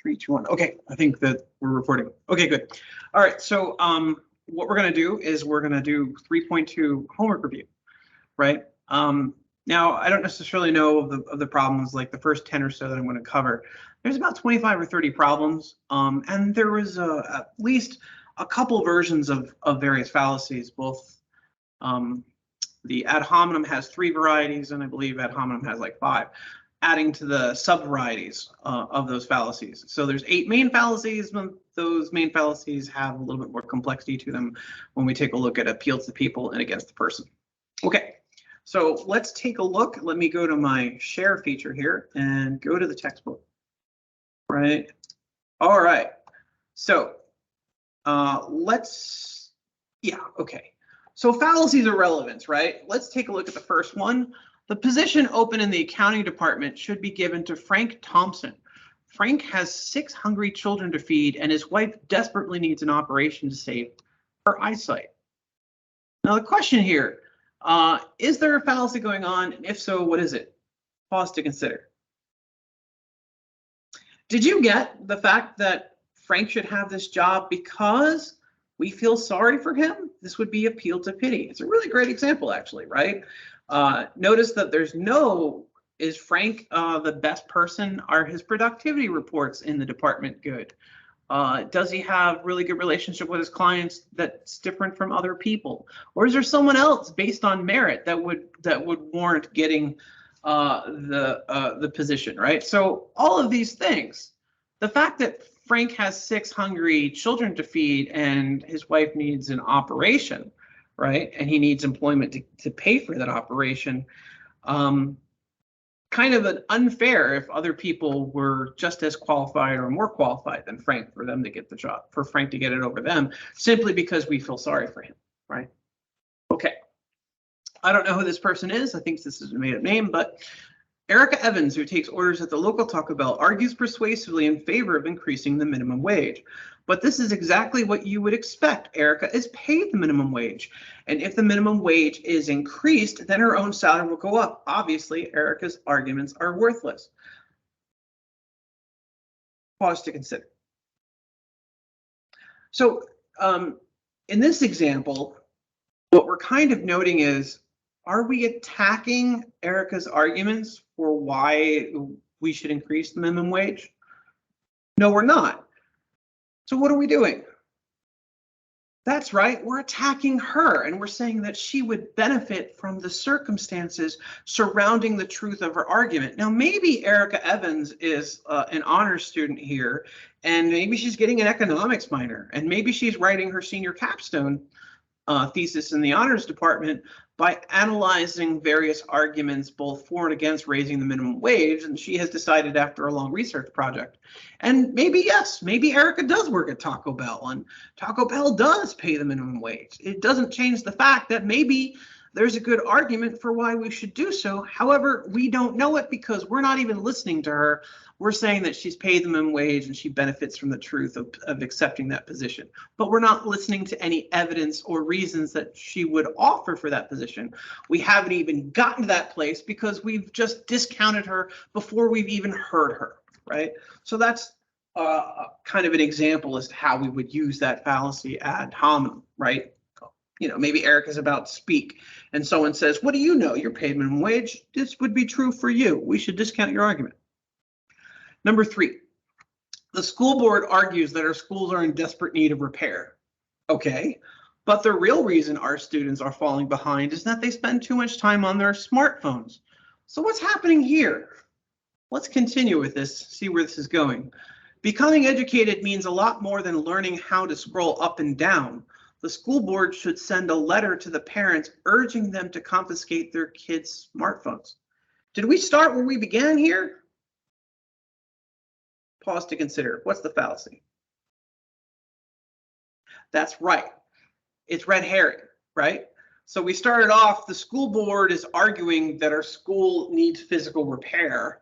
3, 2, 1. Okay, I think that we're recording. Okay, good. All right, so what we're going to do is we're going to do 3.2 homework review, right? Now, I don't necessarily know of the problems, like the first 10 or so that I'm going to cover. There's about 25 or 30 problems, and there was at least a couple versions of various fallacies. Both the ad hominem has 3 varieties, and I believe ad hominem has like 5. Adding to the sub-varieties of those fallacies. So there's 8 main fallacies, but those main fallacies have a little bit more complexity to them when we take a look at appeal to the people and against the person. Okay, so let's take a look. Let me go to my share feature here and go to the textbook. Right. All right. So okay. So fallacies of relevance, right? Let's take a look at the first one. The position open in the accounting department should be given to Frank Thompson. Frank has 6 hungry children to feed, and his wife desperately needs an operation to save her eyesight. Now, the question here, is there a fallacy going on? And if so, what is it? Pause to consider. Did you get the fact that Frank should have this job because we feel sorry for him? This would be appeal to pity. It's a really great example, actually, right? Notice that there's no, is Frank the best person? Are his productivity reports in the department good? Does he have really good relationship with his clients that's different from other people? Or is there someone else based on merit that would warrant getting the position, right? So all of these things, the fact that Frank has 6 hungry children to feed and his wife needs an operation, right? And he needs employment to pay for that operation. Kind of an unfair if other people were just as qualified or more qualified than Frank for them to get the job, for Frank to get it over them, simply because we feel sorry for him, right? Okay. I don't know who this person is. I think this is a made-up name, but Erica Evans, who takes orders at the local Taco Bell, argues persuasively in favor of increasing the minimum wage. But this is exactly what you would expect. Erica is paid the minimum wage. And if the minimum wage is increased, then her own salary will go up. Obviously, Erica's arguments are worthless. Pause to consider. So in this example, what we're kind of noting is, are we attacking Erica's arguments for why we should increase the minimum wage? No, we're not. So what are we doing? That's right, we're attacking her, and we're saying that she would benefit from the circumstances surrounding the truth of her argument. Now, maybe Erica Evans is an honors student here, and maybe she's getting an economics minor, and maybe she's writing her senior capstone thesis in the honors department by analyzing various arguments both for and against raising the minimum wage, and she has decided after a long research project. And maybe, yes, maybe Erica does work at Taco Bell, and Taco Bell does pay the minimum wage. It doesn't change the fact that maybe there's a good argument for why we should do so. However, we don't know it because we're not even listening to her. We're saying that she's paid the minimum wage and she benefits from the truth of accepting that position. But we're not listening to any evidence or reasons that she would offer for that position. We haven't even gotten to that place because we've just discounted her before we've even heard her, right? So that's kind of an example as to how we would use that fallacy ad hominem, right? You know, maybe Erica's about to speak and someone says, what do you know? You're paid minimum wage. This would be true for you. We should discount your argument. Number 3, the school board argues that our schools are in desperate need of repair. Okay, but the real reason our students are falling behind is that they spend too much time on their smartphones. So what's happening here? Let's continue with this, see where this is going. Becoming educated means a lot more than learning how to scroll up and down. The school board should send a letter to the parents urging them to confiscate their kids' smartphones. Did we start where we began here? Pause to consider. What's the fallacy? That's right. It's red herring, right? So we started off, the school board is arguing that our school needs physical repair.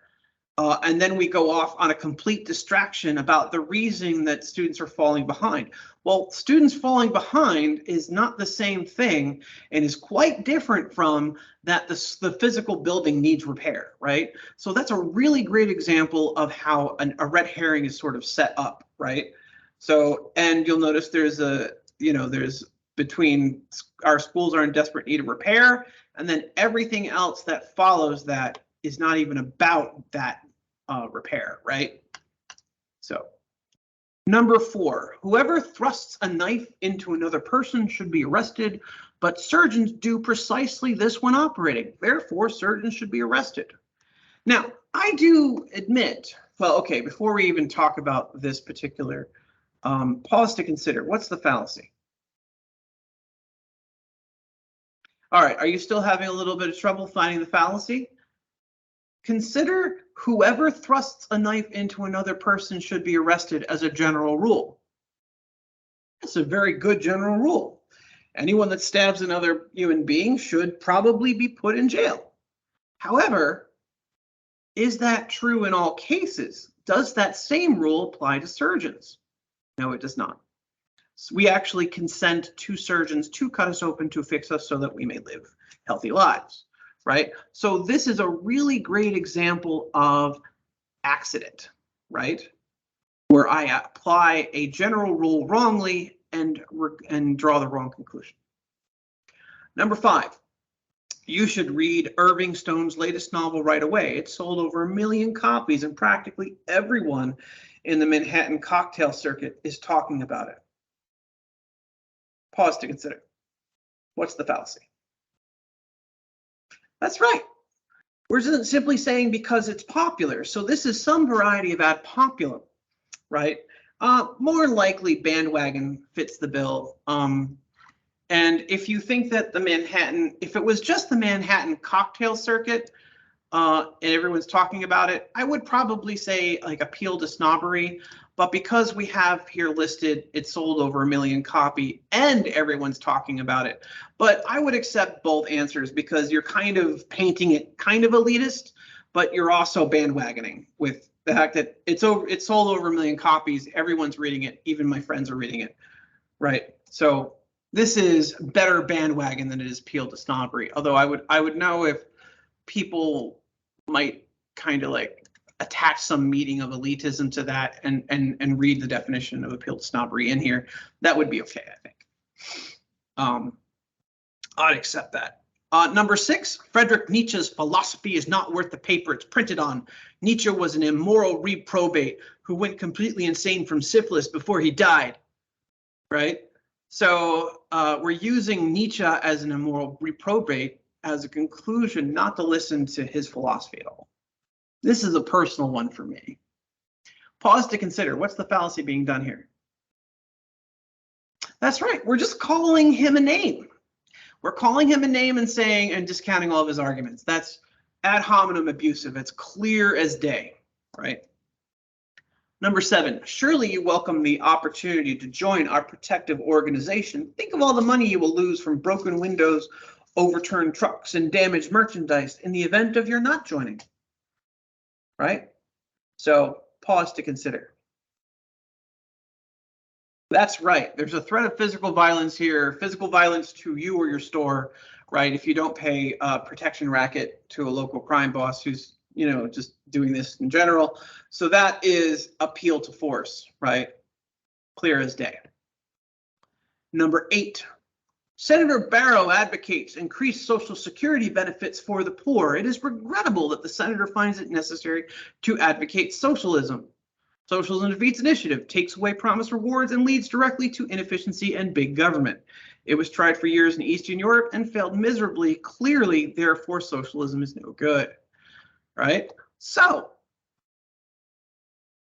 And then we go off on a complete distraction about the reason that students are falling behind. Well, students falling behind is not the same thing and is quite different from that the physical building needs repair, right? So that's a really great example of how a red herring is sort of set up, right? So, and you'll notice there's there's between our schools are in desperate need of repair, and then everything else that follows that is not even about that repair, right? So number 4, whoever thrusts a knife into another person should be arrested, but surgeons do precisely this when operating. Therefore, surgeons should be arrested. Now, I do admit, well, okay, before we even talk about this particular, pause to consider, what's the fallacy? All right, are you still having a little bit of trouble finding the fallacy? Consider whoever thrusts a knife into another person should be arrested as a general rule. That's a very good general rule. Anyone that stabs another human being should probably be put in jail. However, is that true in all cases? Does that same rule apply to surgeons? No, it does not. So we actually consent to surgeons to cut us open to fix us so that we may live healthy lives. Right? So this is a really great example of accident, right? Where I apply a general rule wrongly and draw the wrong conclusion. Number 5, you should read Irving Stone's latest novel right away. It sold over 1 million copies and practically everyone in the Manhattan cocktail circuit is talking about it. Pause to consider. What's the fallacy? That's right. We're simply saying because it's popular. So this is some variety of ad populum, right? More likely bandwagon fits the bill. And if you think that if it was just the Manhattan cocktail circuit and everyone's talking about it, I would probably say like appeal to snobbery. But because we have here listed, it sold over 1 million copies and everyone's talking about it. But I would accept both answers because you're kind of painting it kind of elitist, but you're also bandwagoning with the fact that it sold over 1 million copies. Everyone's reading it. Even my friends are reading it. Right. So this is better bandwagon than it is appeal to snobbery. Although I would know if people might kind of like attach some meaning of elitism to that and read the definition of appeal to snobbery in here, that would be okay, I think. I'd accept that. Number 6, Friedrich Nietzsche's philosophy is not worth the paper it's printed on. Nietzsche was an immoral reprobate who went completely insane from syphilis before he died, right? So we're using Nietzsche as an immoral reprobate as a conclusion not to listen to his philosophy at all. This is a personal one for me. Pause to consider. What's the fallacy being done here? That's right. We're just calling him a name. We're calling him a name and saying and discounting all of his arguments. That's ad hominem abusive. It's clear as day, right? Number 7, surely you welcome the opportunity to join our protective organization. Think of all the money you will lose from broken windows, overturned trucks, and damaged merchandise in the event of your not joining. Right? So pause to consider. That's right. There's a threat of physical violence here, physical violence to you or your store, right? If you don't pay a protection racket to a local crime boss who's, just doing this in general. So that is appeal to force, right? Clear as day. Number 8. Senator Barrow advocates increased Social Security benefits for the poor. It is regrettable that the senator finds it necessary to advocate socialism. Socialism defeats initiative, takes away promised rewards, and leads directly to inefficiency and big government. It was tried for years in Eastern Europe and failed miserably. Clearly, therefore, socialism is no good. Right? So,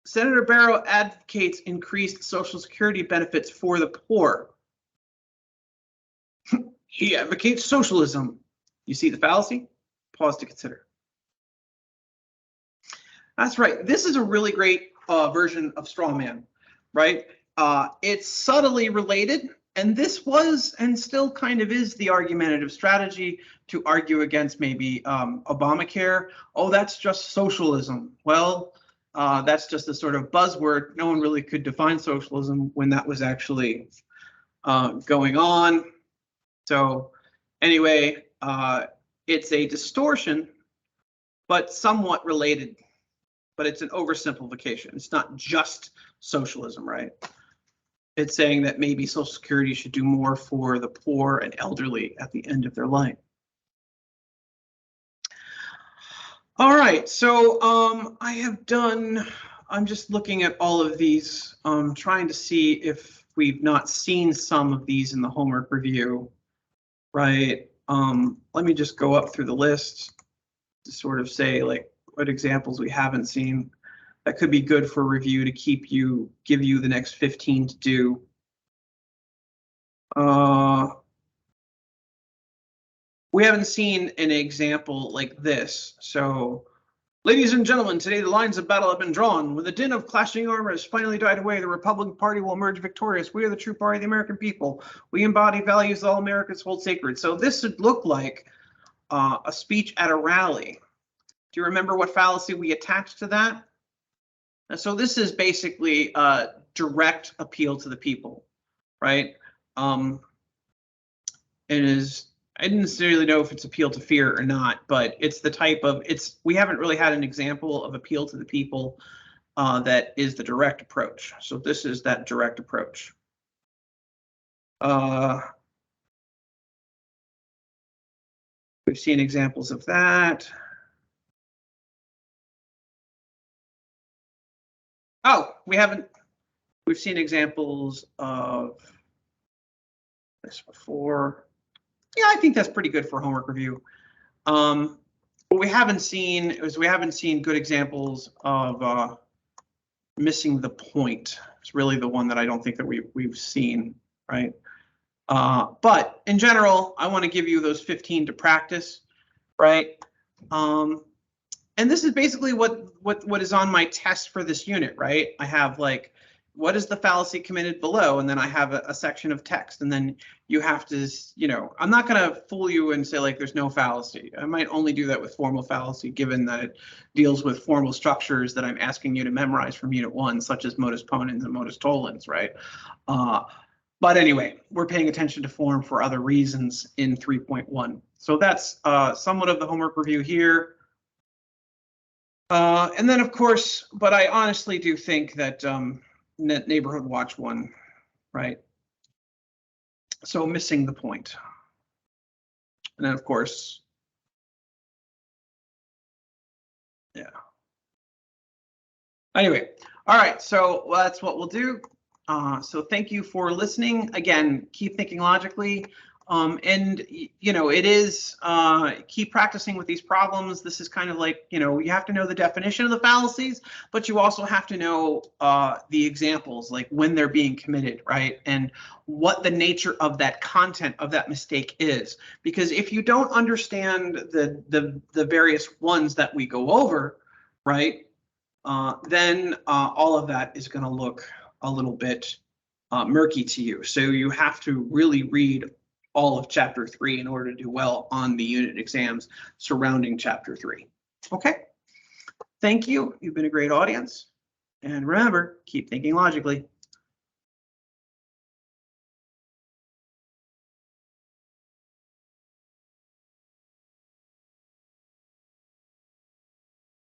Senator Barrow advocates increased Social Security benefits for the poor. He advocates socialism. You see the fallacy? Pause to consider. That's right. This is a really great version of straw man, right? It's subtly related And this was and still kind of is the argumentative strategy to argue against maybe Obamacare. Oh, that's just socialism. Well, that's just a sort of buzzword. No one really could define socialism when that was actually going on. So anyway, it's a distortion, but somewhat related. But it's an oversimplification. It's not just socialism, right? It's saying that maybe Social Security should do more for the poor and elderly at the end of their life. All right, so I'm just looking at all of these, trying to see if we've not seen some of these in the homework review, right? Let me just go up through the list to sort of say like what examples we haven't seen. That could be good for review to give you the next 15 to do. We haven't seen an example like this. So, ladies and gentlemen, today the lines of battle have been drawn. When the din of clashing armor has finally died away, the Republican Party will emerge victorious. We are the true party of the American people. We embody values that all Americans hold sacred. So this would look like a speech at a rally. Do you remember what fallacy we attached to that? So this is basically a direct appeal to the people, right? It is, I didn't necessarily know if it's appeal to fear or not, but it's the type of, we haven't really had an example of appeal to the people that is the direct approach. So this is that direct approach. We've seen examples of that. Oh, we've seen examples of this before. Yeah, I think that's pretty good for homework review. What we haven't seen is good examples of missing the point. It's really the one that I don't think that we've seen, right? But in general, I want to give you those 15 to practice, right? And this is basically what is on my test for this unit, right? I have like, what is the fallacy committed below? And then I have a section of text, and then you have to, I'm not going to fool you and say like there's no fallacy. I might only do that with formal fallacy, given that it deals with formal structures that I'm asking you to memorize from Unit 1, such as modus ponens and modus tollens, right? But anyway, we're paying attention to form for other reasons in 3.1. So that's somewhat of the homework review here. And then, of course, but I honestly do think that Neighborhood Watch 1, right? So missing the point. And then, of course, yeah. Anyway, all right, so that's what we'll do. So thank you for listening. Again, keep thinking logically. And it is keep practicing with these problems. This is kind of like, you have to know the definition of the fallacies, but you also have to know the examples, like when they're being committed, right? And what the nature of that content of that mistake is. Because if you don't understand the various ones that we go over, right, then all of that is going to look a little bit murky to you. So you have to really read all of Chapter 3 in order to do well on the unit exams surrounding Chapter 3. Okay, thank you. You've been a great audience. And remember, keep thinking logically.